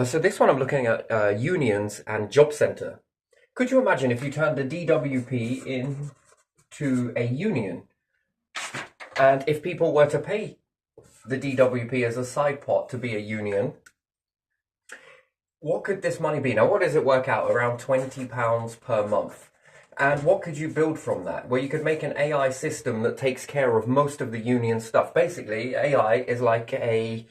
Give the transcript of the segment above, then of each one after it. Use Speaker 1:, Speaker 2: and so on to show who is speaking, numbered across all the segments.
Speaker 1: So this one I'm looking at unions and job centre. Could you imagine if you turned a DWP into a union, and if people were to pay the DWP as a side pot to be a union, what could this money be? Now, what does it work out? Around £20 per month. And what could you build from that? Well, you could make an AI system that takes care of most of the union stuff. Basically, AI is like a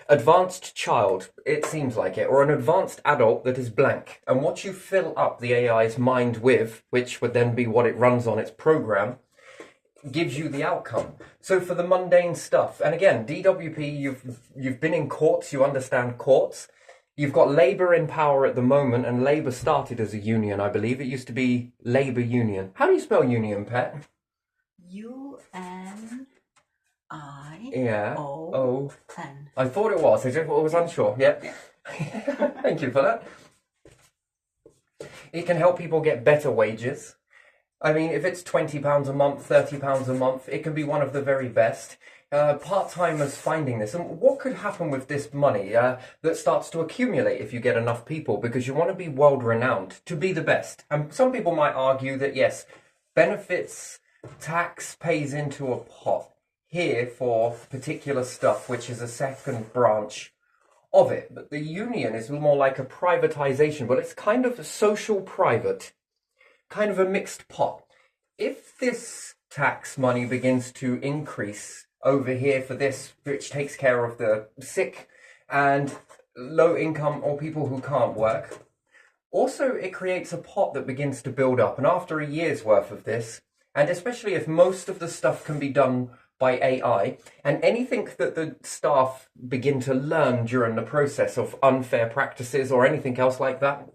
Speaker 1: advanced child, it seems like it, or an advanced adult that is blank. And what you fill up the AI's mind with, which would then be what it runs on its program, gives you the outcome. So for the mundane stuff, and again, DWP, you've been in courts, you understand courts. You've got Labour in power at the moment, and Labour started as a union, I believe. It used to be Labour Union. How do you spell union, Pet?
Speaker 2: UNION.
Speaker 1: Yeah. I thought it was. I just was unsure. Yeah. Thank you for that. It can help people get better wages. I mean, if it's £20 a month, £30 a month, it can be one of the very best. Part-timers finding this. And what could happen with this money that starts to accumulate if you get enough people? Because you want to be world-renowned, to be the best. And some people might argue that, yes, benefits tax pays into a pot here for particular stuff, which is a second branch of it. But the union is more like a privatization, but it's kind of a social private, kind of a mixed pot. If this tax money begins to increase over here for this, which takes care of the sick and low income or people who can't work, also it creates a pot that begins to build up. And after a year's worth of this, and especially if most of the stuff can be done by AI, and anything that the staff begin to learn during the process of unfair practices or anything else like that,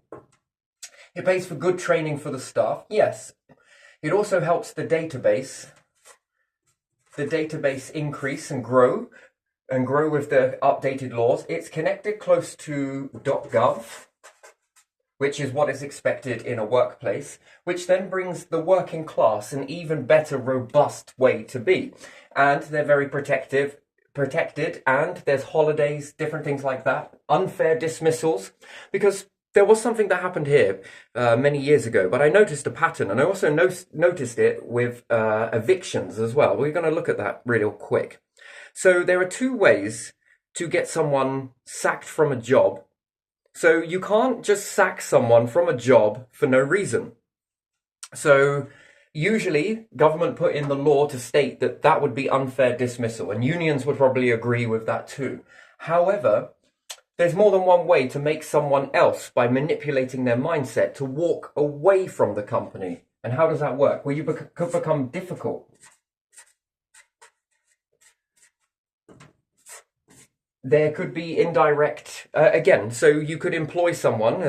Speaker 1: it pays for good training for the staff, yes. It also helps the database increase and grow with the updated laws. It's connected close to .gov, which is what is expected in a workplace, which then brings the working class an even better, robust way to be. And they're very protected, and there's holidays, different things like that, unfair dismissals, because there was something that happened here many years ago, but I noticed a pattern, and I also noticed it with evictions as well. We're going to look at that real quick. So there are two ways to get someone sacked from a job. So you can't just sack someone from a job for no reason. So usually government put in the law to state that that would be unfair dismissal, and unions would probably agree with that too. However, there's more than one way to make someone else, by manipulating their mindset, to walk away from the company. And how does that work? Well, you could become difficult. There could be indirect, again, so you could employ someone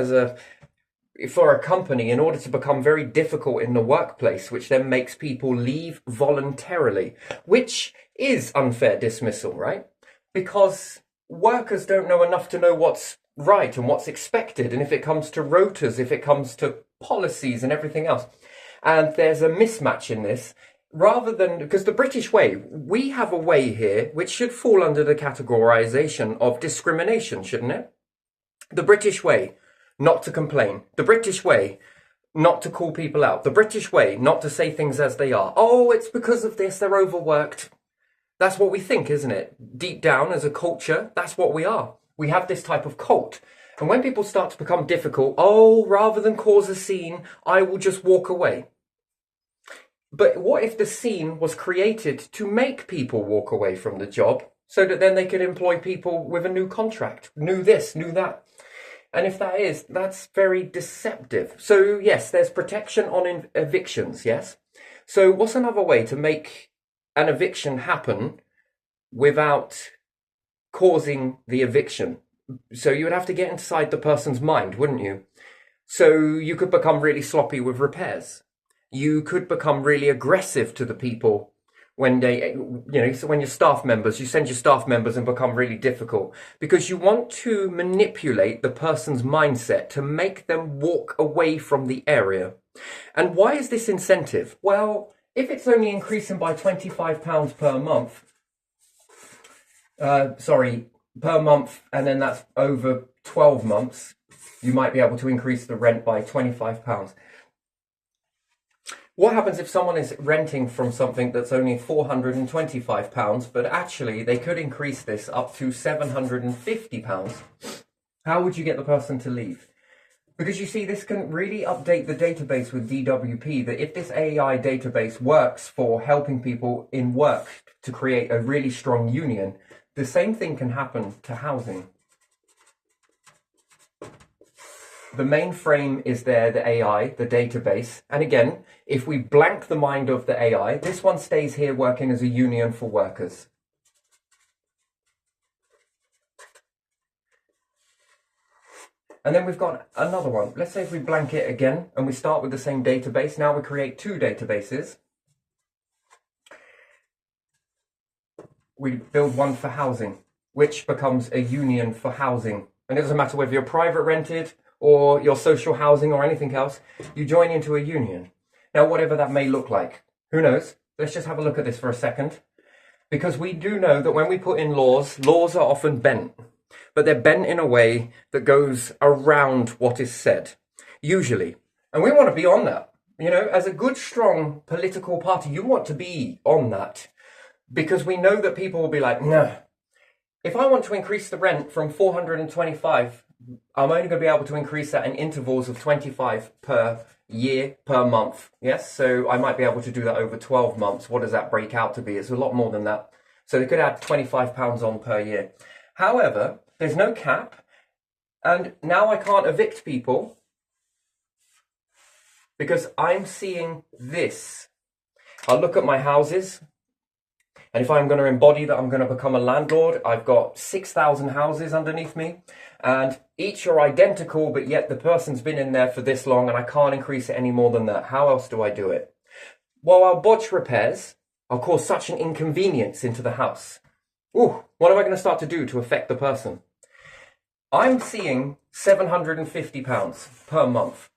Speaker 1: for a company in order to become very difficult in the workplace, which then makes people leave voluntarily, which is unfair dismissal, right? Because workers don't know enough to know what's right and what's expected, and if it comes to rotas, if it comes to policies and everything else. And there's a mismatch in this, rather than, because the British way, we have a way here which should fall under the categorization of discrimination, shouldn't it? The British way, not to complain. The British way, not to call people out. The British way, not to say things as they are. Oh, it's because of this, they're overworked. That's what we think, isn't it? Deep down, as a culture, that's what we are. We have this type of cult. And when people start to become difficult, oh, rather than cause a scene, I will just walk away. But what if the scene was created to make people walk away from the job, so that then they could employ people with a new contract, new this, new that? And if that's very deceptive. So yes, there's protection on evictions, yes? So what's another way to make an eviction happen without causing the eviction? So you would have to get inside the person's mind, wouldn't you? So you could become really sloppy with repairs. You could become really aggressive to the people when so when your staff members, you send your staff members and become really difficult, because you want to manipulate the person's mindset to make them walk away from the area. And why is this incentive? Well, if it's only increasing by £25 per month, per month, and then that's over 12 months, you might be able to increase the rent by £25. What happens if someone is renting from something that's only £425, but actually they could increase this up to £750? How would you get the person to leave? Because you see, this can really update the database with DWP, that if this AI database works for helping people in work to create a really strong union, the same thing can happen to housing. The mainframe is there, the AI, the database. And again, if we blank the mind of the AI, this one stays here working as a union for workers. And then we've got another one. Let's say if we blank it again and we start with the same database, now we create two databases. We build one for housing, which becomes a union for housing. And it doesn't matter whether you're private rented or your social housing or anything else, you join into a union. Now, whatever that may look like, who knows? Let's just have a look at this for a second. Because we do know that when we put in laws, laws are often bent, but they're bent in a way that goes around what is said, usually. And we want to be on that. You know, as a good, strong political party, you want to be on that. Because we know that people will be like, no, if I want to increase the rent from 425, I'm only going to be able to increase that in intervals of 25 per year, per month. Yes, so I might be able to do that over 12 months. What does that break out to be? It's a lot more than that. So they could add £25 on per year. However, there's no cap. And now I can't evict people because I'm seeing this. I'll look at my houses. And if I'm going to embody that I'm going to become a landlord, I've got 6,000 houses underneath me. And each are identical, but yet the person's been in there for this long and I can't increase it any more than that. How else do I do it? Well, I'll botch repairs. I'll cause such an inconvenience into the house. Ooh, what am I going to start to do to affect the person? I'm seeing £750 per month.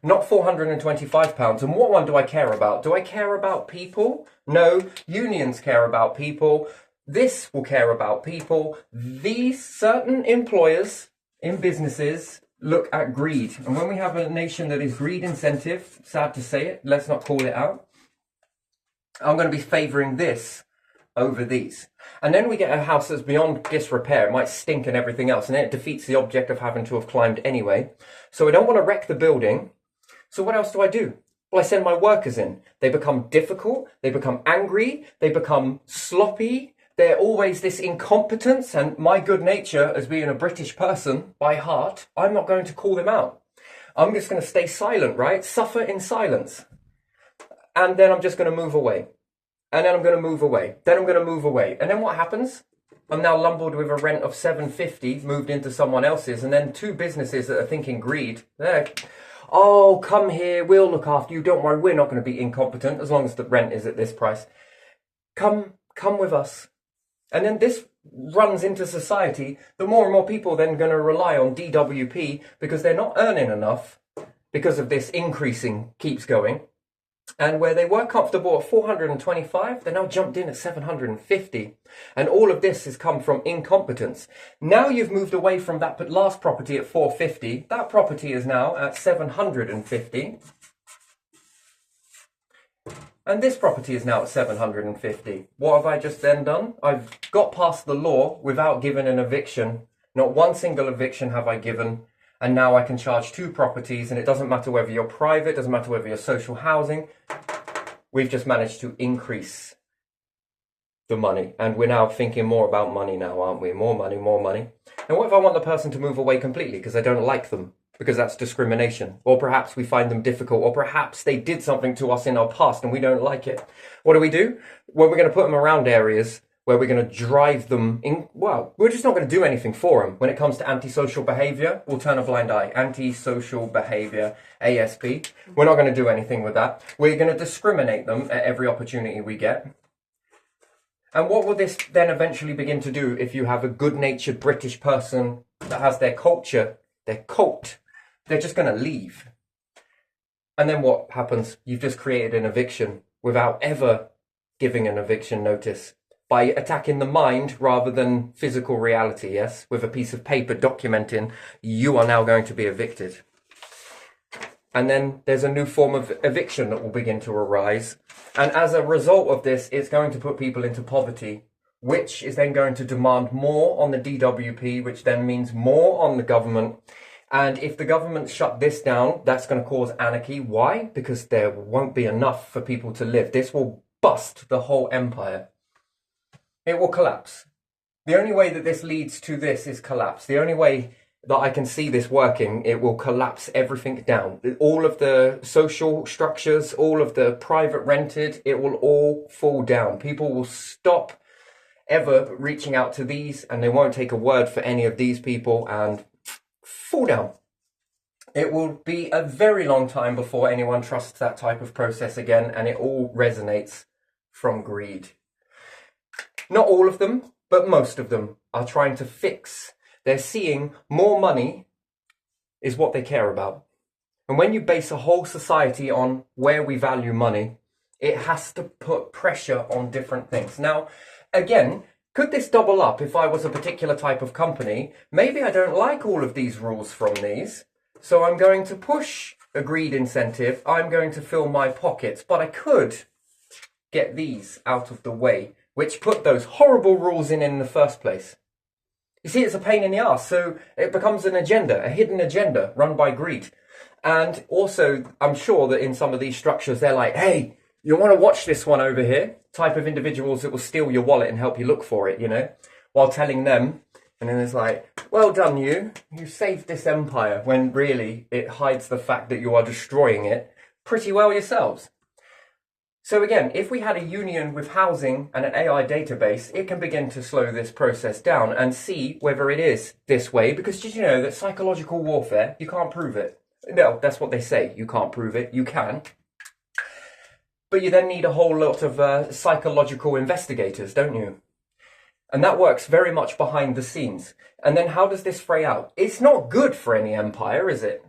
Speaker 1: Not £425. And what one do I care about? Do I care about people? No, unions care about people. This will care about people. These certain employers in businesses look at greed. And when we have a nation that is greed incentive, sad to say it, let's not call it out, I'm going to be favouring this over these. And then we get a house that's beyond disrepair. It might stink and everything else. And then it defeats the object of having to have climbed anyway. So I don't want to wreck the building. So what else do I do? Well, I send my workers in. They become difficult. They become angry. They become sloppy. They're always this incompetence. And my good nature as being a British person by heart, I'm not going to call them out. I'm just going to stay silent, right? Suffer in silence. And then I'm just going to move away. And then I'm going to move away. Then I'm going to move away. And then what happens? I'm now lumbered with a rent of $750, moved into someone else's. And then two businesses that are thinking greed. Oh, come here, we'll look after you. Don't worry, we're not going to be incompetent as long as the rent is at this price. Come with us. And then this runs into society. The more and more people then going to rely on DWP because they're not earning enough because of this increasing keeps going. And where they were comfortable at 425, they're now jumped in at 750. And all of this has come from incompetence. Now you've moved away from that last property at 450. That property is now at 750. And this property is now at 750. What have I just then done? I've got past the law without giving an eviction. Not one single eviction have I given. And now I can charge two properties, and it doesn't matter whether you're private, doesn't matter whether you're social housing. We've just managed to increase the money. And we're now thinking more about money now, aren't we? More money, more money. And what if I want the person to move away completely because I don't like them? Because that's discrimination. Or perhaps we find them difficult. Or perhaps they did something to us in our past and we don't like it. What do? Well, we're going to put them around areas where we're going to drive them in. Well, we're just not going to do anything for them. When it comes to antisocial behaviour, we'll turn a blind eye. Antisocial behaviour, ASB. We're not going to do anything with that. We're going to discriminate them at every opportunity we get. And what will this then eventually begin to do if you have a good-natured British person that has their culture, their cult? They're just going to leave. And then what happens? You've just created an eviction without ever giving an eviction notice. by attacking the mind rather than physical reality, yes? With a piece of paper documenting you are now going to be evicted. And then there's a new form of eviction that will begin to arise. And as a result of this, it's going to put people into poverty, which is then going to demand more on the DWP, which then means more on the government. And if the government shut this down, that's going to cause anarchy. Why? Because there won't be enough for people to live. This will bust the whole empire. It will collapse. The only way that this leads to this is collapse. The only way that I can see this working, it will collapse everything down. All of the social structures, all of the private rented, it will all fall down. People will stop ever reaching out to these, and they won't take a word for any of these people and fall down. It will be a very long time before anyone trusts that type of process again, and it all resonates from greed. Not all of them, but most of them are trying to fix. They're seeing more money is what they care about. And when you base a whole society on where we value money, it has to put pressure on different things. Now, again, could this double up if I was a particular type of company? Maybe I don't like all of these rules from these, so I'm going to push a greed incentive. I'm going to fill my pockets, but I could get these out of the way, which put those horrible rules in the first place. You see, it's a pain in the ass, so it becomes an agenda, a hidden agenda run by greed. And also, I'm sure that in some of these structures, they're like, hey, you want to watch this one over here? Type of individuals that will steal your wallet and help you look for it, you know, while telling them. And then it's like, well done, you saved this empire, when really it hides the fact that you are destroying it pretty well yourselves. So again, if we had a union with housing and an AI database, it can begin to slow this process down and see whether it is this way. Because did you know that psychological warfare, you can't prove it? No, that's what they say. You can't prove it. You can. But you then need a whole lot of psychological investigators, don't you? And that works very much behind the scenes. And then how does this fray out? It's not good for any empire, is it?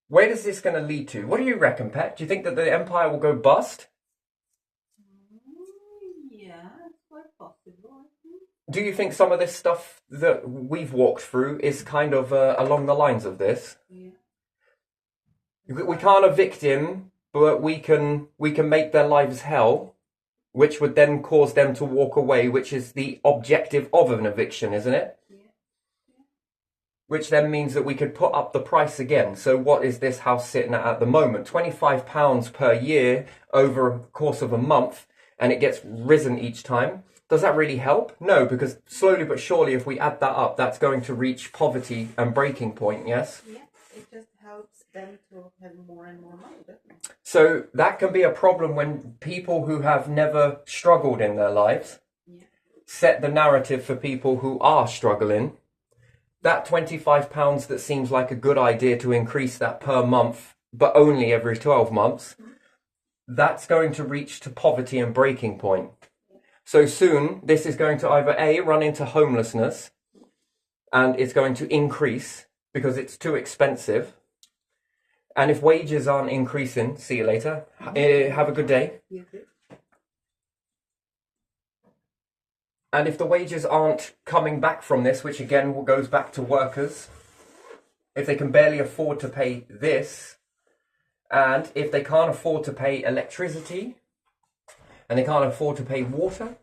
Speaker 1: Where is this going to lead to? What do you reckon, Pet? Do you think that the empire will go bust? Do you think some of this stuff that we've walked through is kind of along the lines of this? Yeah. We can't evict him, but we can make their lives hell, which would then cause them to walk away, which is the objective of an eviction, isn't it? Yeah. Yeah. Which then means that we could put up the price again. So what is this house sitting at the moment? £25 per year over a course of a month, and it gets risen each time. Does that really help? No, because slowly but surely, if we add that up, that's going to reach poverty and breaking point, yes? Yeah,
Speaker 2: it just helps them to have more and more money, doesn't it?
Speaker 1: So that can be a problem when people who have never struggled in their lives set the narrative for people who are struggling. That £25 that seems like a good idea to increase that per month, but only every 12 months, that's going to reach to poverty and breaking point. So soon, this is going to either A, run into homelessness, and it's going to increase because it's too expensive. And if wages aren't increasing, see you later. Have a good day. And if the wages aren't coming back from this, which again goes back to workers, if they can barely afford to pay this, and if they can't afford to pay electricity, and they can't afford to pay water,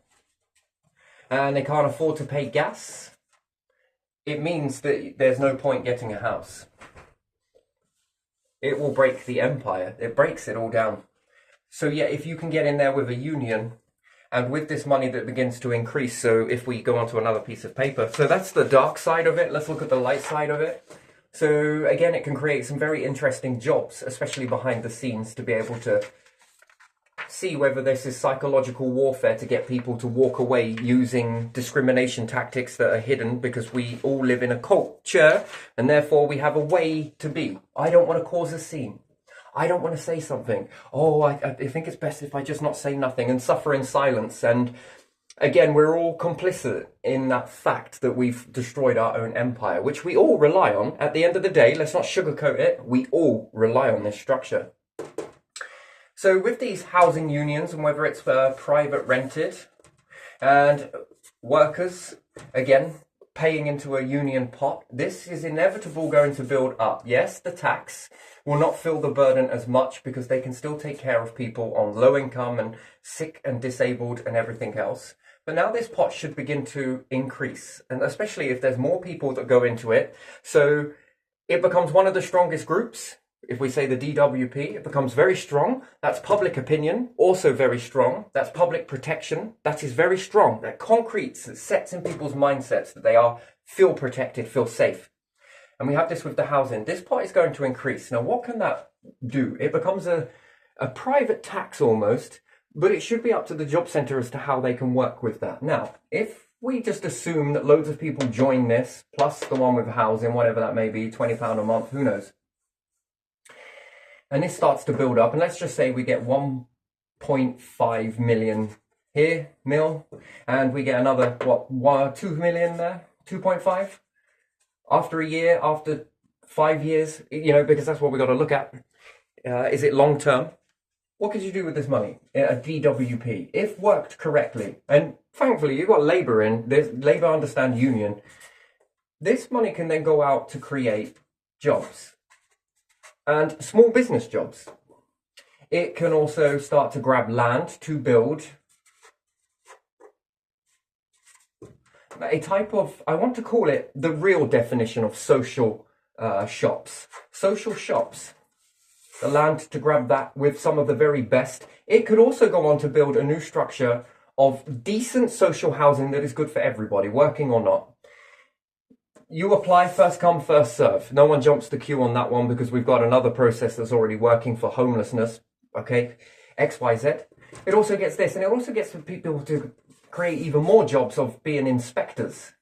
Speaker 1: and they can't afford to pay gas, it means that there's no point getting a house. It will break the empire. It breaks it all down. So yeah, if you can get in there with a union, and with this money that begins to increase, so if we go on to another piece of paper, so that's the dark side of it. Let's look at the light side of it. So again, it can create some very interesting jobs, especially behind the scenes, to be able to see whether this is psychological warfare to get people to walk away using discrimination tactics that are hidden, because we all live in a culture and therefore we have a way to be. I don't want to cause a scene. I don't want to say something. Oh, I think it's best if I just not say nothing and suffer in silence. And again, we're all complicit in that fact that we've destroyed our own empire, which we all rely on. At the end of the day, let's not sugarcoat it. We all rely on this structure. So with these housing unions, and whether it's private rented, And workers, again, paying into a union pot. This is inevitable going to build up. Yes, the tax will not feel the burden as much because they can still take care of people on low income and sick and disabled and everything else. But now this pot should begin to increase, and especially if there's more people that go into it. So it becomes one of the strongest groups. If we say the DWP, it becomes very strong. That's public opinion, also very strong. That's public protection. That is very strong. That concretes, it sets in people's mindsets that they feel protected, feel safe. And we have this with the housing. This pot is going to increase. Now, what can that do? It becomes a private tax almost, but it should be up to the job centre as to how they can work with that. Now, if we just assume that loads of people join this, plus the one with housing, whatever that may be, £20 a month, who knows? And this starts to build up, and let's just say we get 1.5 million here, and we get another, 2 million there? 2.5? After a year, after 5 years, because that's what we got to look at. Is it long term? What could you do with this money? A DWP, if worked correctly, and thankfully you've got Labour in, Labour understand union. This money can then go out to create jobs. And small business jobs. It can also start to grab land to build a type of, I want to call it the real definition of social shops. Social shops. The land to grab that with some of the very best. It could also go on to build a new structure of decent social housing that is good for everybody, working or not. You apply, first come, first serve. No one jumps the queue on that one because we've got another process that's already working for homelessness. Okay, XYZ. It also gets this, and it also gets people to create even more jobs of being inspectors.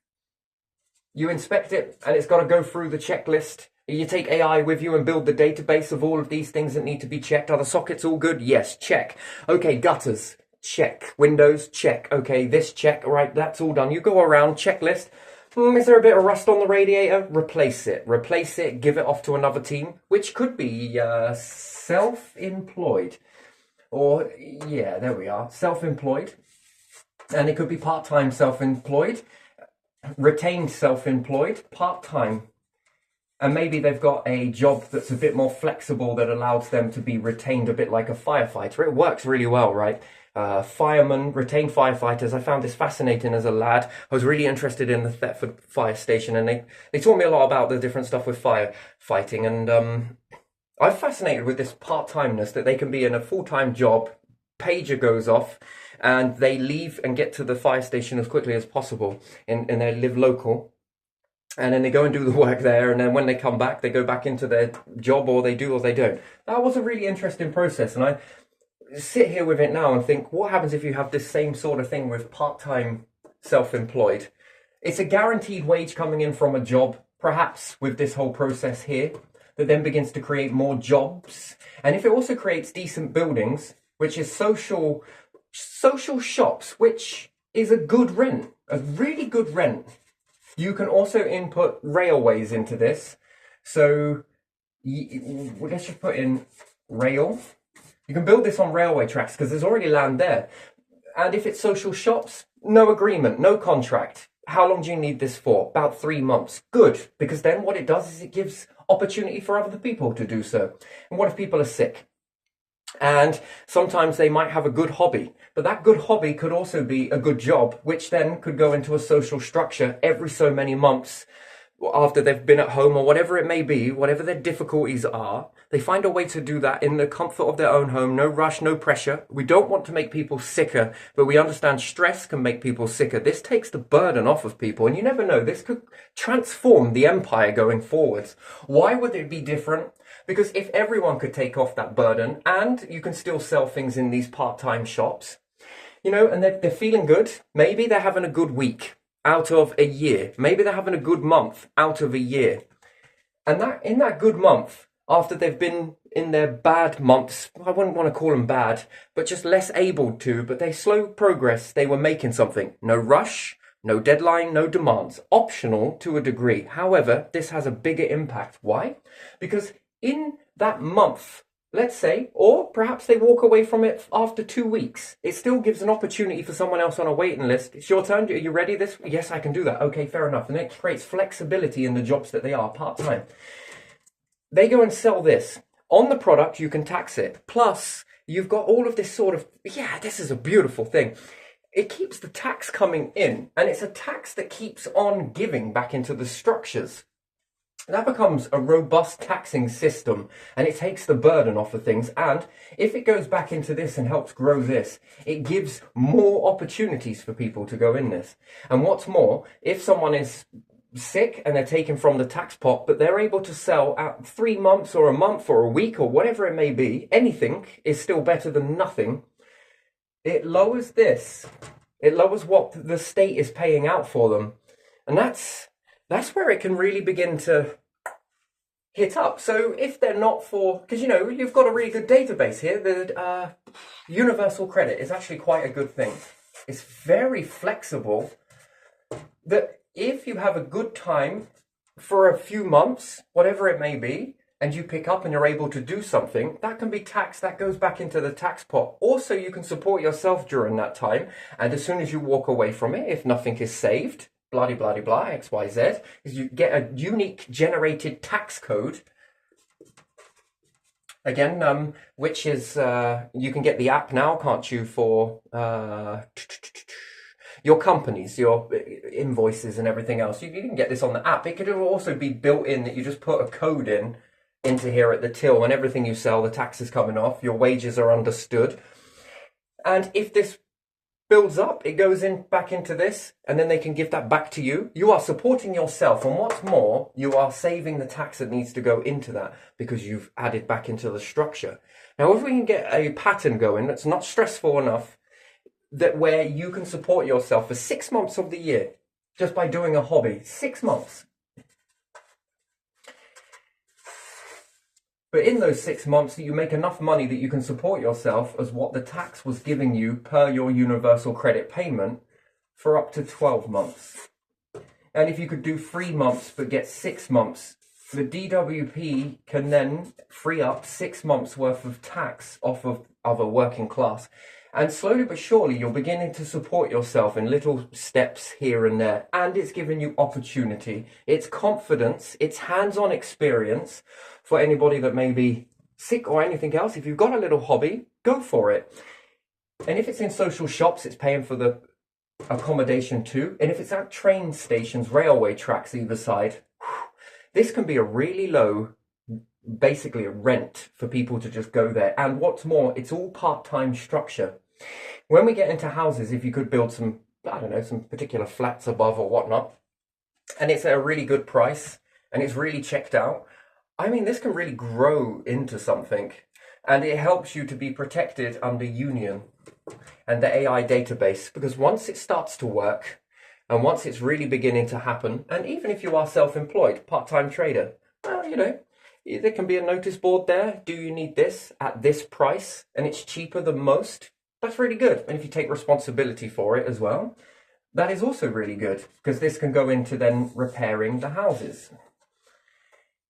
Speaker 1: You inspect it, and it's got to go through the checklist. You take AI with you and build the database of all of these things that need to be checked. Are the sockets all good? Yes, check. Okay, gutters, check. Windows, check. Okay, this check. Right, that's all done. You go around, checklist. Is there a bit of rust on the radiator? Replace it. Replace it, give it off to another team, which could be self-employed. Or, yeah, there we are, self-employed. And it could be part-time self-employed, retained self-employed, part-time. And maybe they've got a job that's a bit more flexible that allows them to be retained a bit like a firefighter. It works really well, right? Firemen, retained firefighters. I found this fascinating as a lad. I was really interested in the Thetford fire station, and they taught me a lot about the different stuff with firefighting. And I'm fascinated with this part-timeness, that they can be in a full-time job, pager goes off, and they leave and get to the fire station as quickly as possible, and they live local. And then they go and do the work there, and then when they come back, they go back into their job, or they do or they don't. That was a really interesting process, and I sit here with it now and think, what happens if you have this same sort of thing with part-time self-employed? It's a guaranteed wage coming in from a job, perhaps with this whole process here, that then begins to create more jobs. And if it also creates decent buildings, which is social shops, which is a good rent, a really good rent. You can also input railways into this. So let's just put in rail. You can build this on railway tracks because there's already land there. And if it's social shops, no agreement, no contract. How long do you need this for? About 3 months. Good, because then what it does is it gives opportunity for other people to do so. And what if people are sick? And sometimes they might have a good hobby, but that good hobby could also be a good job, which then could go into a social structure every so many months after they've been at home, or whatever it may be, whatever their difficulties are. They find a way to do that in the comfort of their own home. No rush, no pressure. We don't want to make people sicker, but we understand stress can make people sicker. This takes the burden off of people, and you never know, this could transform the empire going forwards. Why would it be different? Because if everyone could take off that burden, and you can still sell things in these part-time shops, and they're feeling good. Maybe they're having a good week out of a year. Maybe they're having a good month out of a year. And that in that good month, after they've been in their bad months, I wouldn't want to call them bad, but just less able to, but they slow progress, they were making something. No rush, no deadline, no demands. Optional to a degree. However, this has a bigger impact. Why? Because in that month let's say, or perhaps they walk away from it after 2 weeks. It still gives an opportunity for someone else on a waiting list. It's your turn. Are you ready this? Yes, I can do that. Okay, fair enough. And it creates flexibility in the jobs that they are part-time. They go and sell this. On the product, you can tax it. Plus, you've got all of this sort of, yeah, this is a beautiful thing. It keeps the tax coming in, and it's a tax that keeps on giving back into the structures. That becomes a robust taxing system, and it takes the burden off of things. And if it goes back into this and helps grow this, it gives more opportunities for people to go in this. And what's more, if someone is sick and they're taken from the tax pot, but they're able to sell at 3 months or a month or a week or whatever it may be, anything is still better than nothing. It lowers this. It lowers what the state is paying out for them. And that's where it can really begin to hit up. So if they're not for, because you've got a really good database here, the universal credit is actually quite a good thing. It's very flexible, that if you have a good time for a few months, whatever it may be, and you pick up and you're able to do something, that can be taxed, that goes back into the tax pot. Also, you can support yourself during that time, and as soon as you walk away from it, if nothing is saved, blah, blah, blah, blah, XYZ, is you get a unique generated tax code. Again, which is, you can get the app now, can't you, for your companies, your invoices and everything else. You can get this on the app. It could also be built in that you just put a code into here at the till, and everything you sell, the tax is coming off, your wages are understood. And if this builds up, it goes in back into this, and then they can give that back to you. You are supporting yourself, and what's more, you are saving the tax that needs to go into that because you've added back into the structure. Now, if we can get a pattern going that's not stressful enough, that where you can support yourself for 6 months of the year just by doing a hobby, 6 months. But in those 6 months, you make enough money that you can support yourself as what the tax was giving you per your universal credit payment for up to 12 months. And if you could do 3 months but get 6 months, the DWP can then free up 6 months worth of tax off of other working class. And slowly but surely, you're beginning to support yourself in little steps here and there. And it's giving you opportunity. It's confidence. It's hands-on experience for anybody that may be sick or anything else. If you've got a little hobby, go for it. And if it's in social shops, it's paying for the accommodation too. And if it's at train stations, railway tracks either side, this can be a really low, basically a rent for people to just go there. And what's more, it's all part-time structure. When we get into houses, if you could build some, I don't know, some particular flats above or whatnot, and it's at a really good price and it's really checked out, I mean, this can really grow into something, and it helps you to be protected under union and the AI database, because once it starts to work and once it's really beginning to happen, and even if you are self-employed, part-time trader, well, there can be a notice board there. Do you need this at this price? And it's cheaper than most. That's really good. And if you take responsibility for it as well, that is also really good, because this can go into then repairing the houses,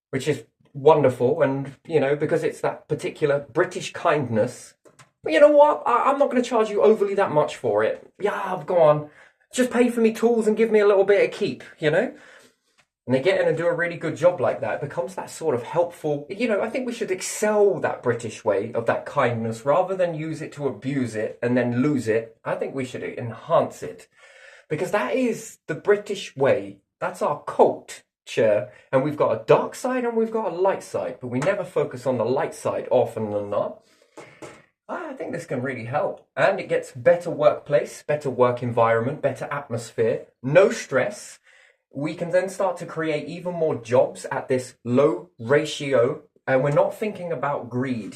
Speaker 1: which is wonderful. And, because it's that particular British kindness, but you know what? I'm not going to charge you overly that much for it. Yeah, go on. Just pay for me tools and give me a little bit of keep, And they get in and do a really good job like that. It becomes that sort of helpful, I think we should excel that British way of that kindness rather than use it to abuse it and then lose it. I think we should enhance it, because that is the British way. That's our culture. And we've got a dark side and we've got a light side, but we never focus on the light side often than not. I think this can really help. And it gets better workplace, better work environment, better atmosphere, no stress. We can then start to create even more jobs at this low ratio, and we're not thinking about greed.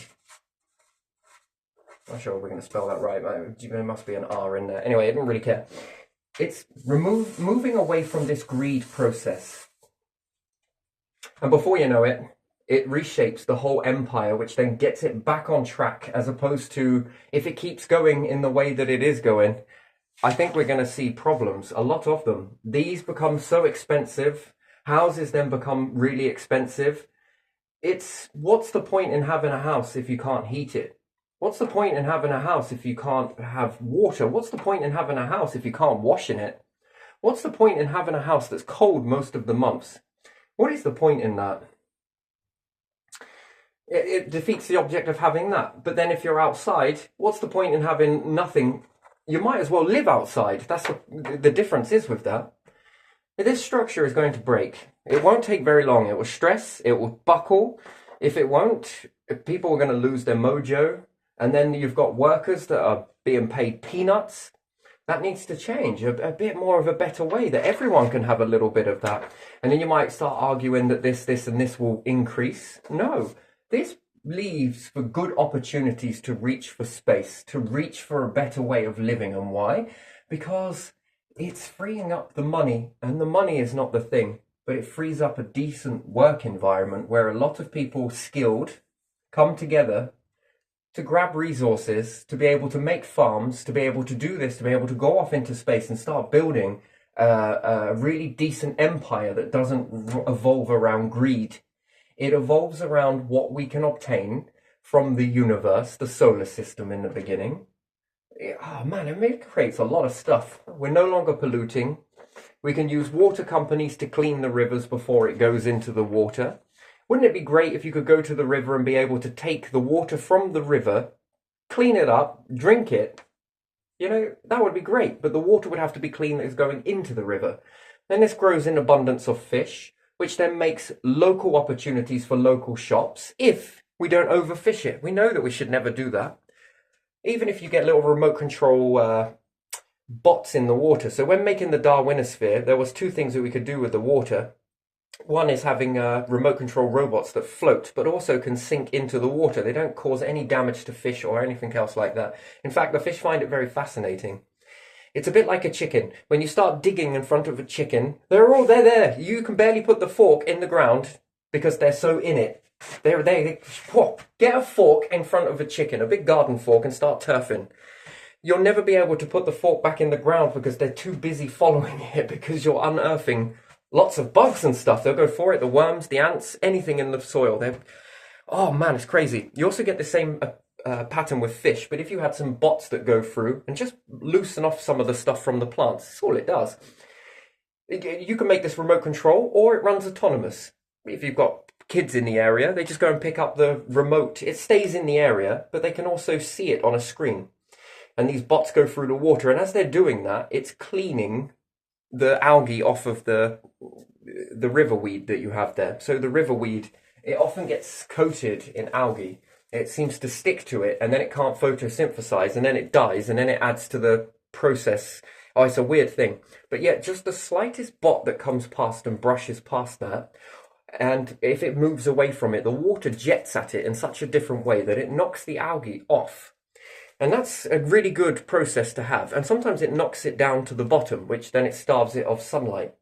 Speaker 1: I'm not sure we're going to spell that right. There must be an R in there. Anyway, I don't really care. It's moving away from this greed process. And before you know it, it reshapes the whole empire, which then gets it back on track, as opposed to, if it keeps going in the way that it is going, I think we're going to see problems, a lot of them. These become so expensive. Houses then become really expensive. It's what's the point in having a house if you can't heat it? What's the point in having a house if you can't have water? What's the point in having a house if you can't wash in it? What's the point in having a house that's cold most of the months? What is the point in that? It defeats the object of having that. But then if you're outside, what's the point in having nothing? You might as well live outside. That's the difference is with that. This structure is going to break. It won't take very long. It will stress, it will buckle. If it won't, people are going to lose their mojo. And then you've got workers that are being paid peanuts. That needs to change a bit more of a better way that everyone can have a little bit of that. And then you might start arguing that this, and this will increase. No, this leaves for good opportunities to reach for space, to reach for a better way of living. And why? Because it's freeing up the money, and the money is not the thing, but it frees up a decent work environment where a lot of people skilled come together to grab resources, to be able to make farms, to be able to do this, to be able to go off into space and start building a really decent empire that doesn't evolve around greed. It evolves around what we can obtain from the universe, the solar system in the beginning. Oh man, it creates a lot of stuff. We're no longer polluting. We can use water companies to clean the rivers before it goes into the water. Wouldn't it be great if you could go to the river and be able to take the water from the river, clean it up, drink it? You know, that would be great, but the water would have to be clean that is going into the river. Then this grows in abundance of fish, which then makes local opportunities for local shops if we don't overfish it. We know that we should never do that. Even if you get little remote control bots in the water. So when making the Darwinosphere, there was two things that we could do with the water. One is having remote control robots that float, but also can sink into the water. They don't cause any damage to fish or anything else like that. In fact, the fish find it very fascinating. It's a bit like a chicken. When you start digging in front of a chicken, they're there. You can barely put the fork in the ground because they're so in it. They get a fork in front of a chicken, a big garden fork, and start turfing. You'll never be able to put the fork back in the ground because they're too busy following it, because you're unearthing lots of bugs and stuff. They'll go for it, the worms, the ants, anything in the soil. Oh man, it's crazy. You also get the same pattern with fish, but if you had some bots that go through and just loosen off some of the stuff from the plants, that's all it does. You can make this remote control, or it runs autonomous. If you've got kids in the area, they just go and pick up the remote. It stays in the area, but they can also see it on a screen. And these bots go through the water, and as they're doing that, it's cleaning the algae off of the riverweed that you have there. So the riverweed, it often gets coated in algae. It seems to stick to it, and then it can't photosynthesize, and then it dies, and then it adds to the process. Oh, it's a weird thing. But yet, just the slightest bot that comes past and brushes past that, and if it moves away from it, the water jets at it in such a different way that it knocks the algae off. And that's a really good process to have. And sometimes it knocks it down to the bottom, which then it starves it of sunlight.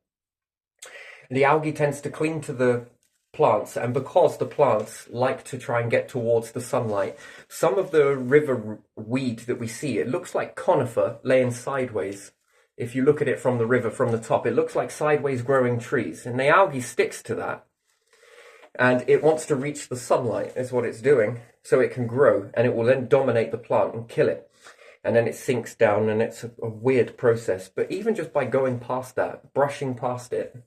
Speaker 1: The algae tends to cling to the plants, and because the plants like to try and get towards the sunlight, some of the river weed that we see, it looks like conifer laying sideways. If you look at it from the river, from the top, it looks like sideways growing trees. And the algae sticks to that. And it wants to reach the sunlight, is what it's doing, so it can grow, and it will then dominate the plant and kill it. And then it sinks down, and it's a weird process. But even just by going past that, brushing past it,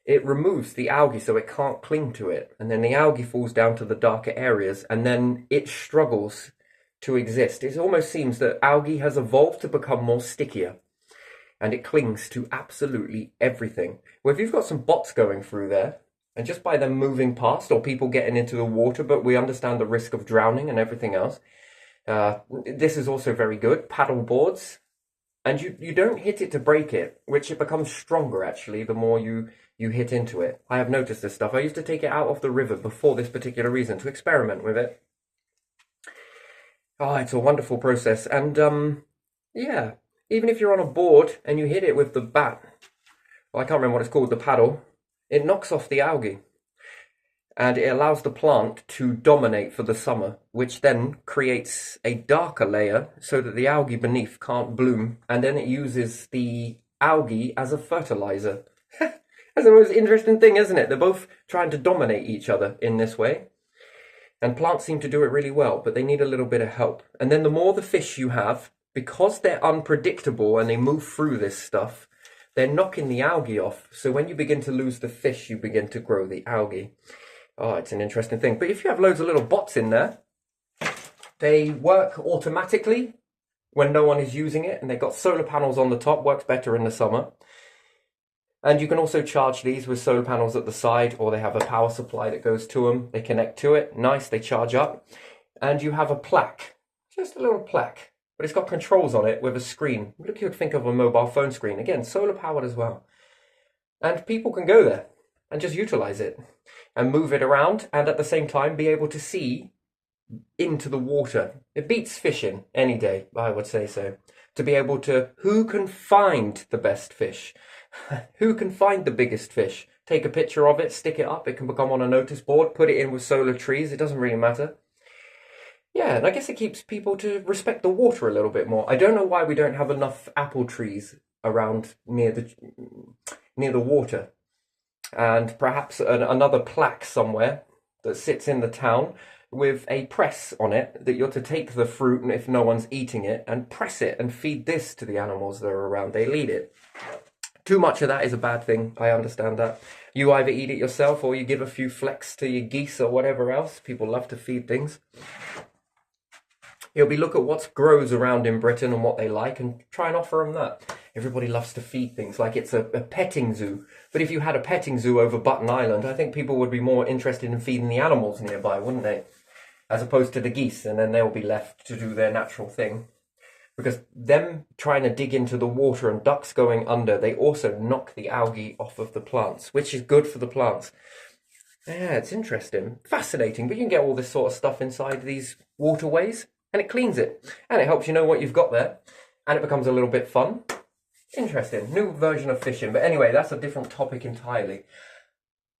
Speaker 1: it removes the algae so it can't cling to it. And then the algae falls down to the darker areas, and then it struggles to exist. It almost seems that algae has evolved to become more stickier, and it clings to absolutely everything. Well, if you've got some bots going through there, and just by them moving past, or people getting into the water, but we understand the risk of drowning and everything else. This is also very good. Paddle boards. And you don't hit it to break it, which it becomes stronger, actually, the more you hit into it. I have noticed this stuff. I used to take it out of the river before this particular reason, to experiment with it. Oh, it's a wonderful process. And, yeah, even if you're on a board and you hit it with the bat, well, I can't remember what it's called, the paddle, it knocks off the algae, and it allows the plant to dominate for the summer, which then creates a darker layer so that the algae beneath can't bloom, and then it uses the algae as a fertilizer. That's the most interesting thing, isn't it? They're both trying to dominate each other in this way. And plants seem to do it really well, but they need a little bit of help. And then the more the fish you have, because they're unpredictable and they move through this stuff, they're knocking the algae off. So when you begin to lose the fish, you begin to grow the algae. Oh, it's an interesting thing. But if you have loads of little bots in there, they work automatically when no one is using it. And they've got solar panels on the top, works better in the summer. And you can also charge these with solar panels at the side, or they have a power supply that goes to them. They connect to it. Nice, they charge up. And you have a plaque, just a little plaque. But it's got controls on it with a screen. Look, you'd think of a mobile phone screen. Again, solar powered as well. And people can go there and just utilize it and move it around, and at the same time be able to see into the water. It beats fishing any day, I would say so. To be able to, who can find the best fish? Who can find the biggest fish? Take a picture of it, stick it up. It can become on a notice board, put it in with solar trees. It doesn't really matter. Yeah, and I guess it keeps people to respect the water a little bit more. I don't know why we don't have enough apple trees around near the water. And perhaps another plaque somewhere that sits in the town with a press on it that you're to take the fruit, and if no one's eating it, and press it and feed this to the animals that are around. They'll eat it. Too much of that is a bad thing. I understand that. You either eat it yourself or you give a few flecks to your geese or whatever else. People love to feed things. You'll be look at what grows around in Britain and what they like and try and offer them that. Everybody loves to feed things like it's a petting zoo. But if you had a petting zoo over Button Island, I think people would be more interested in feeding the animals nearby, wouldn't they? As opposed to the geese, and then they'll be left to do their natural thing. Because them trying to dig into the water and ducks going under, they also knock the algae off of the plants, which is good for the plants. Yeah, it's interesting. Fascinating. But you can get all this sort of stuff inside these waterways, and it cleans it. And it helps you know what you've got there. And it becomes a little bit fun. Interesting. New version of fishing. But anyway, that's a different topic entirely.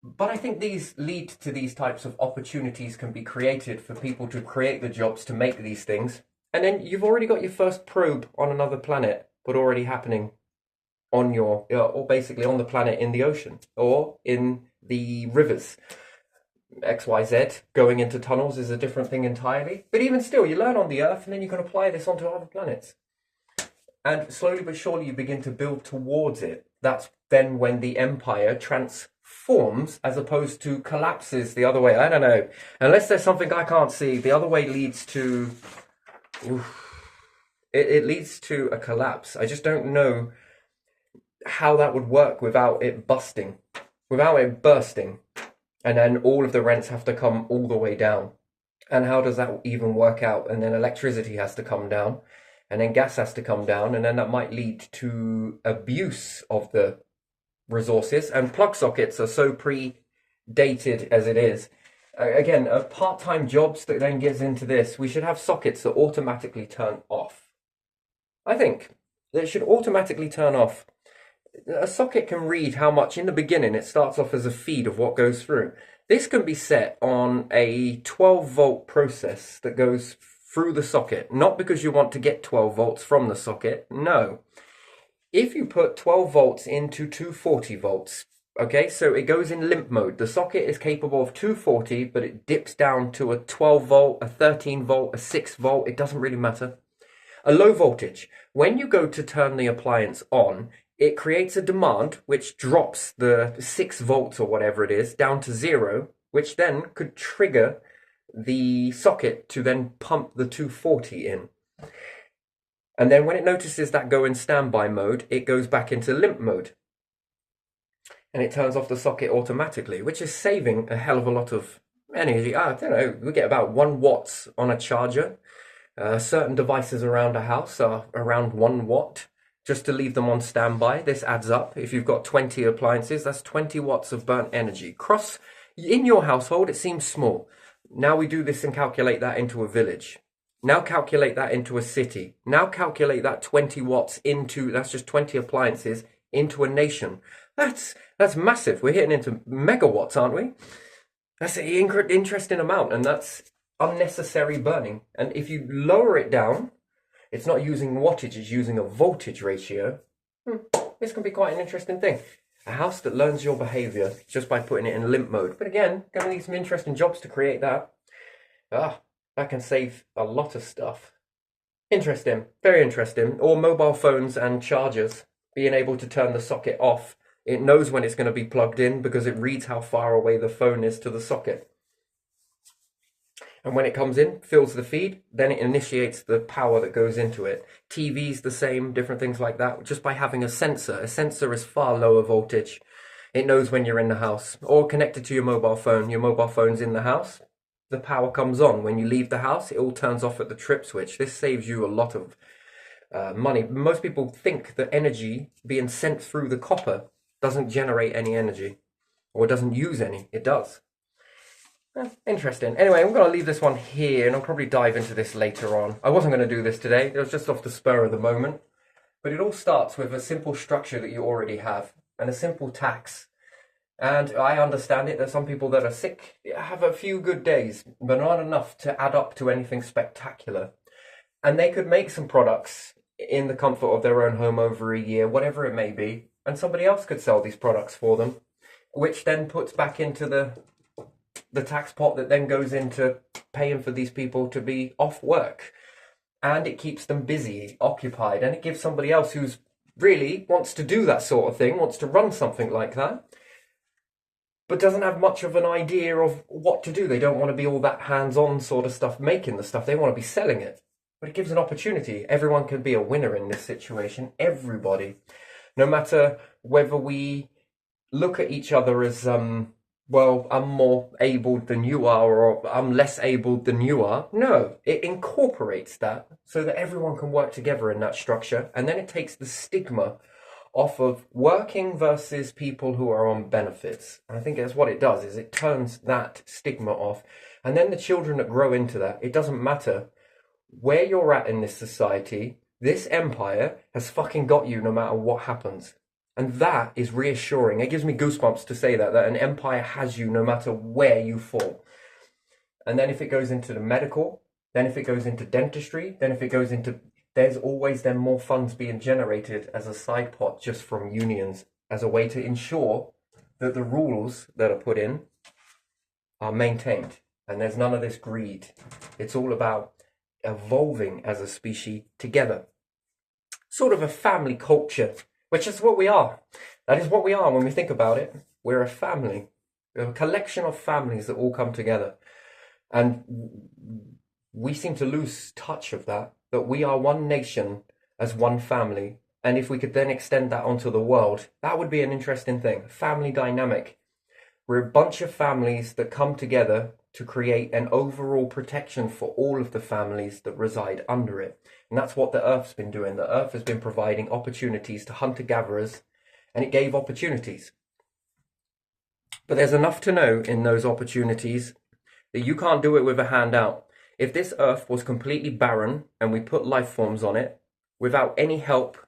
Speaker 1: But I think these lead to these types of opportunities can be created for people to create the jobs to make these things. And then you've already got your first probe on another planet, but already happening on your, or basically on the planet in the ocean or in the rivers. XYZ going into tunnels is a different thing entirely. But even still, you learn on the Earth and then you can apply this onto other planets. And slowly but surely you begin to build towards it. That's then when the empire transforms as opposed to collapses the other way. I don't know. Unless there's something I can't see, the other way leads to... It leads to a collapse. I just don't know how that would work without it busting, without it bursting. And then all of the rents have to come all the way down. And how does that even work out? And then electricity has to come down. And then gas has to come down. And then that might lead to abuse of the resources. And plug sockets are so predated as it is. Again, part-time jobs that then gets into this. We should have sockets that automatically turn off. I think they should automatically turn off. A socket can read how much, in the beginning, it starts off as a feed of what goes through. This can be set on a 12-volt process that goes through the socket. Not because you want to get 12 volts from the socket, no. If you put 12 volts into 240 volts, okay, so it goes in limp mode. The socket is capable of 240, but it dips down to a 12 volt, a 13 volt, a 6 volt. It doesn't really matter. A low voltage. When you go to turn the appliance on, it creates a demand which drops the 6 volts or whatever it is down to 0, which then could trigger the socket to then pump the 240 in. And then when it notices that go in standby mode, it goes back into limp mode. And it turns off the socket automatically, which is saving a hell of a lot of energy. I don't know, we get about 1 watt on a charger. Certain devices around a house are around 1 watt. Just to leave them on standby, this adds up. If you've got 20 appliances, that's 20 watts of burnt energy. In your household, it seems small. Now we do this and calculate that into a village. Now calculate that into a city. Now calculate that 20 watts into, that's just 20 appliances, into a nation. That's massive. We're hitting into megawatts, aren't we? That's an interesting amount, and that's unnecessary burning. And if you lower it down, it's not using wattage, it's using a voltage ratio. This can be quite an interesting thing. A house that learns your behavior just by putting it in limp mode. But again, gonna need some interesting jobs to create that. That can save a lot of stuff. Interesting, very interesting. Or mobile phones and chargers, being able to turn the socket off. It knows when it's going to be plugged in because it reads how far away the phone is to the socket. And when it comes in, fills the feed, then it initiates the power that goes into it. TV's the same, different things like that, just by having a sensor. A sensor is far lower voltage. It knows when you're in the house. Or connected to your mobile phone. Your mobile phone's in the house. The power comes on. When you leave the house, it all turns off at the trip switch. This saves you a lot of money. Most people think that energy being sent through the copper doesn't generate any energy, or doesn't use any. It does. Interesting. Anyway, I'm going to leave this one here, and I'll probably dive into this later on. I wasn't going to do this today. It was just off the spur of the moment. But it all starts with a simple structure that you already have, and a simple tax. And I understand it that some people that are sick have a few good days, but not enough to add up to anything spectacular. And they could make some products in the comfort of their own home over a year, whatever it may be, and somebody else could sell these products for them, which then puts back into the tax pot that then goes into paying for these people to be off work. And it keeps them busy, occupied, and it gives somebody else who's really wants to do that sort of thing, wants to run something like that, but doesn't have much of an idea of what to do. They don't want to be all that hands-on sort of stuff, making the stuff. They want to be selling it. But it gives an opportunity. Everyone can be a winner in this situation. Everybody. No matter whether we look at each other as, well, I'm more abled than you are, or I'm less abled than you are. No, it incorporates that so that everyone can work together in that structure. And then it takes the stigma off of working versus people who are on benefits. And I think that's what it does, is it turns that stigma off. And then the children that grow into that, it doesn't matter where you're at in this society, this empire has fucking got you no matter what happens. And that is reassuring. It gives me goosebumps to say that an empire has you no matter where you fall. And then if it goes into the medical, then if it goes into dentistry, then if it goes into... There's always then more funds being generated as a side pot just from unions, as a way to ensure that the rules that are put in are maintained. And there's none of this greed. It's all about evolving as a species together. Sort of a family culture, which is what we are. That is what we are when we think about it. We're a family. We're a collection of families that all come together. And we seem to lose touch of that we are one nation as one family. And if we could then extend that onto the world, that would be an interesting thing. Family dynamic. We're a bunch of families that come together to create an overall protection for all of the families that reside under it. And that's what the Earth's been doing. The Earth has been providing opportunities to hunter-gatherers, and it gave opportunities. But there's enough to know in those opportunities that you can't do it with a handout. If this Earth was completely barren and we put life forms on it without any help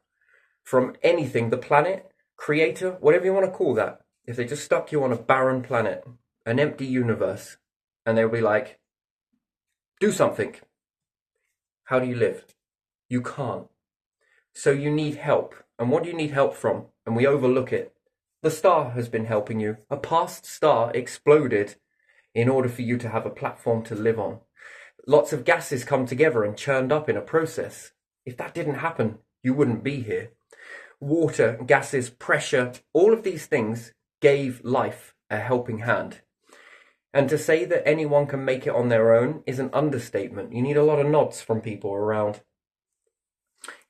Speaker 1: from anything, the planet, creator, whatever you want to call that, if they just stuck you on a barren planet, an empty universe, and they'll be like, do something. How do you live? You can't. So you need help. And what do you need help from? And we overlook it. The star has been helping you. A past star exploded in order for you to have a platform to live on. Lots of gases come together and churned up in a process. If that didn't happen, you wouldn't be here. Water, gases, pressure, all of these things gave life a helping hand. And to say that anyone can make it on their own is an understatement. You need a lot of nods from people around.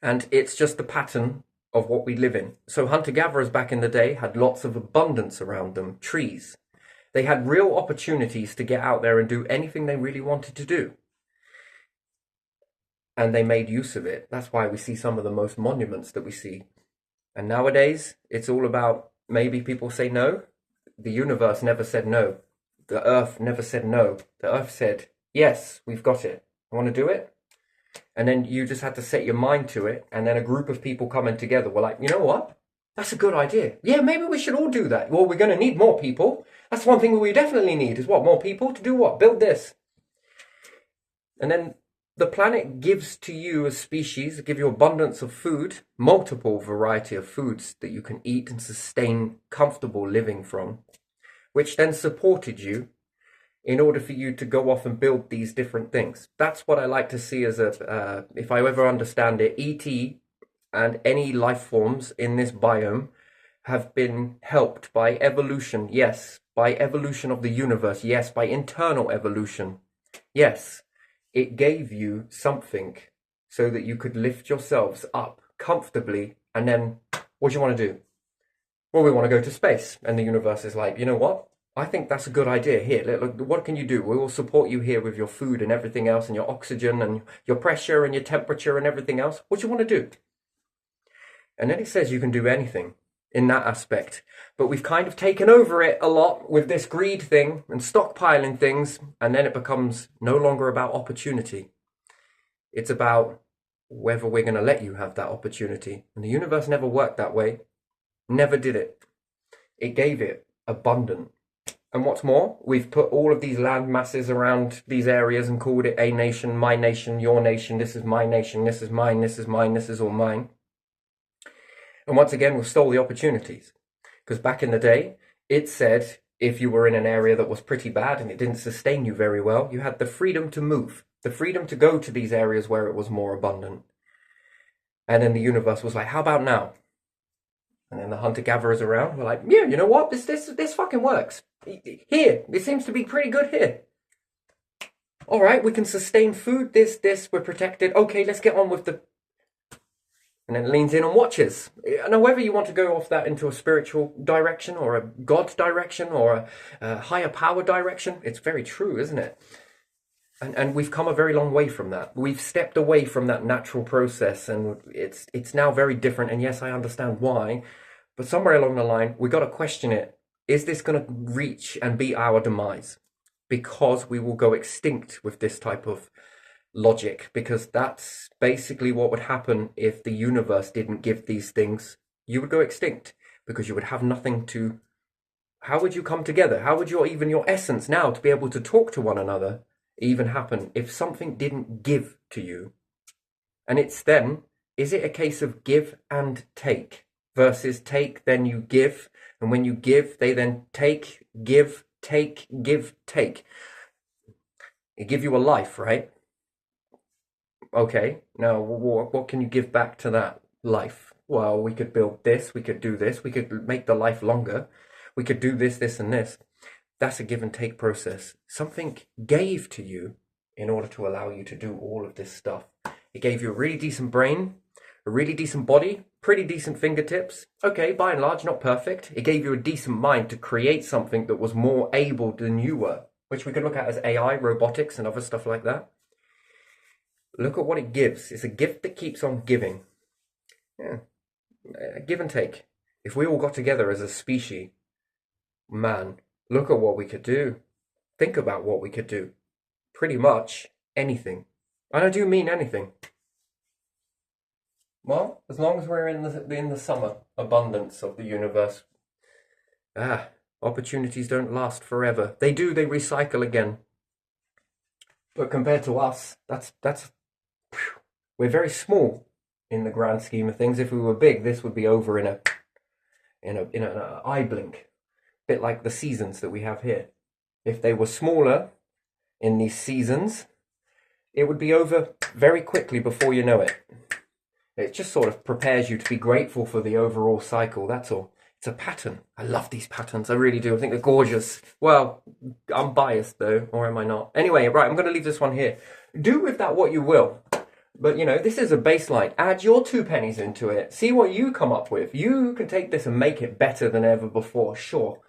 Speaker 1: And it's just the pattern of what we live in. So hunter-gatherers back in the day had lots of abundance around them, trees. They had real opportunities to get out there and do anything they really wanted to do. And they made use of it. That's why we see some of the most monuments that we see. And nowadays, it's all about, maybe people say no. The universe never said no. The Earth never said no. The Earth said, yes, we've got it. I want to do it. And then you just had to set your mind to it. And then a group of people coming together were like, you know what? That's a good idea. Yeah, maybe we should all do that. Well, we're going to need more people. That's one thing we definitely need is what? More people to do what? Build this. And then the planet gives to you as species, give you abundance of food, multiple variety of foods that you can eat and sustain comfortable living from, which then supported you in order for you to go off and build these different things. That's what I like to see as if I ever understand it, ET and any life forms in this biome have been helped by evolution, yes, by evolution of the universe, yes, by internal evolution, yes. It gave you something so that you could lift yourselves up comfortably, and then what do you want to do? Well, we want to go to space. And the universe is like, you know what? I think that's a good idea. Here, look, what can you do? We will support you here with your food and everything else, and your oxygen and your pressure and your temperature and everything else. What do you want to do? And then it says you can do anything in that aspect. But we've kind of taken over it a lot with this greed thing and stockpiling things, and then it becomes no longer about opportunity. It's about whether we're going to let you have that opportunity. And the universe never worked that way. Never did it. It gave it abundant. And what's more, we've put all of these land masses around these areas and called it a nation, my nation, your nation, this is my nation, this is mine, this is mine, this is all mine. And once again, we stole the opportunities. Because back in the day, it said if you were in an area that was pretty bad and it didn't sustain you very well, you had the freedom to move, the freedom to go to these areas where it was more abundant. And then the universe was like, how about now? And then the hunter-gatherers around were like, yeah, you know what? This fucking works. Here, it seems to be pretty good here. All right, we can sustain food, this, we're protected. Okay, let's get on with the... And then leans in and watches. And whether you want to go off that into a spiritual direction or a God direction or a higher power direction, it's very true, isn't it? And we've come a very long way from that. We've stepped away from that natural process, and it's now very different. And yes, I understand why, but somewhere along the line, we got to question it. Is this going to reach and be our demise? Because we will go extinct with this type of logic, because that's basically what would happen if the universe didn't give these things. You would go extinct because you would have nothing to... How would you come together? How would even your essence now to be able to talk to one another even happen if something didn't give to you? And it's then, is it a case of give and take versus take, then you give, and when you give, they then take, give, take, give, take. It give you a life, right? Okay, now what can you give back to that life? Well, we could build this, we could do this, we could make the life longer, we could do this, this, and this. That's a give and take process. Something gave to you in order to allow you to do all of this stuff. It gave you a really decent brain, a really decent body, pretty decent fingertips. Okay, by and large, not perfect. It gave you a decent mind to create something that was more able than you were, which we could look at as AI, robotics, and other stuff like that. Look at what it gives. It's a gift that keeps on giving. Yeah, give and take. If we all got together as a species, man, look at what we could do. Think about what we could do. Pretty much anything. And I do mean anything. Well, as long as we're in the summer abundance of the universe. Opportunities don't last forever. They do, they recycle again. But compared to us, we're very small in the grand scheme of things. If we were big, this would be over in an eye blink. Bit like the seasons that we have here. If they were smaller in these seasons, it would be over very quickly before you know it. It just sort of prepares you to be grateful for the overall cycle, that's all. It's a pattern. I love these patterns, I really do. I think they're gorgeous. Well, I'm biased though, or am I not? Anyway, right, I'm going to leave this one here. Do with that what you will. But, you know, this is a baseline. Add your 2 pennies into it. See what you come up with. You can take this and make it better than ever before, sure.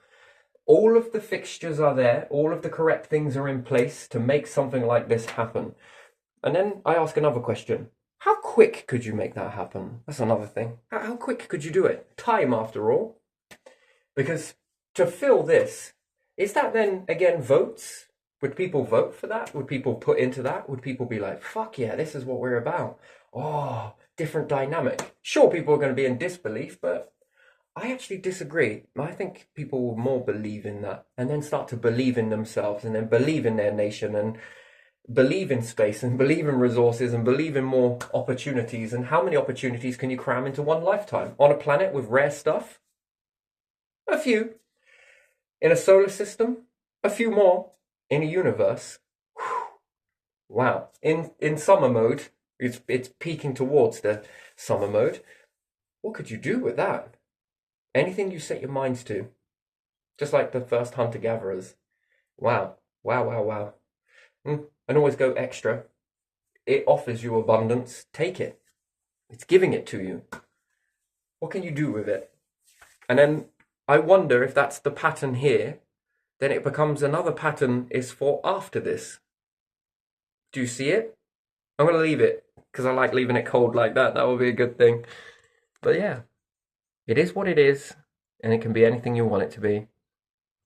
Speaker 1: All of the fixtures are there. All of the correct things are in place to make something like this happen. And then I ask another question. How quick could you make that happen? That's another thing. How quick could you do it? Time, after all. Because to fill this, is that then, again, votes? Would people vote for that? Would people put into that? Would people be like, fuck yeah, this is what we're about? Oh, different dynamic. Sure, people are going to be in disbelief, but I actually disagree. I think people will more believe in that and then start to believe in themselves and then believe in their nation. And believe in space and believe in resources and believe in more opportunities. And how many opportunities can you cram into one lifetime? On a planet with rare stuff? A few. In a solar system? A few more. In a universe? Whew. Wow. In summer mode, it's peaking towards the summer mode. What could you do with that? Anything you set your minds to. Just like the first hunter-gatherers. Wow. Wow, wow, wow. And always go extra. It offers you abundance. Take it. It's giving it to you. What can you do with it? And then I wonder if that's the pattern here, then it becomes another pattern is for after this. Do you see it? I'm going to leave it because I like leaving it cold like that. That will be a good thing. But yeah, it is what it is, and it can be anything you want it to be.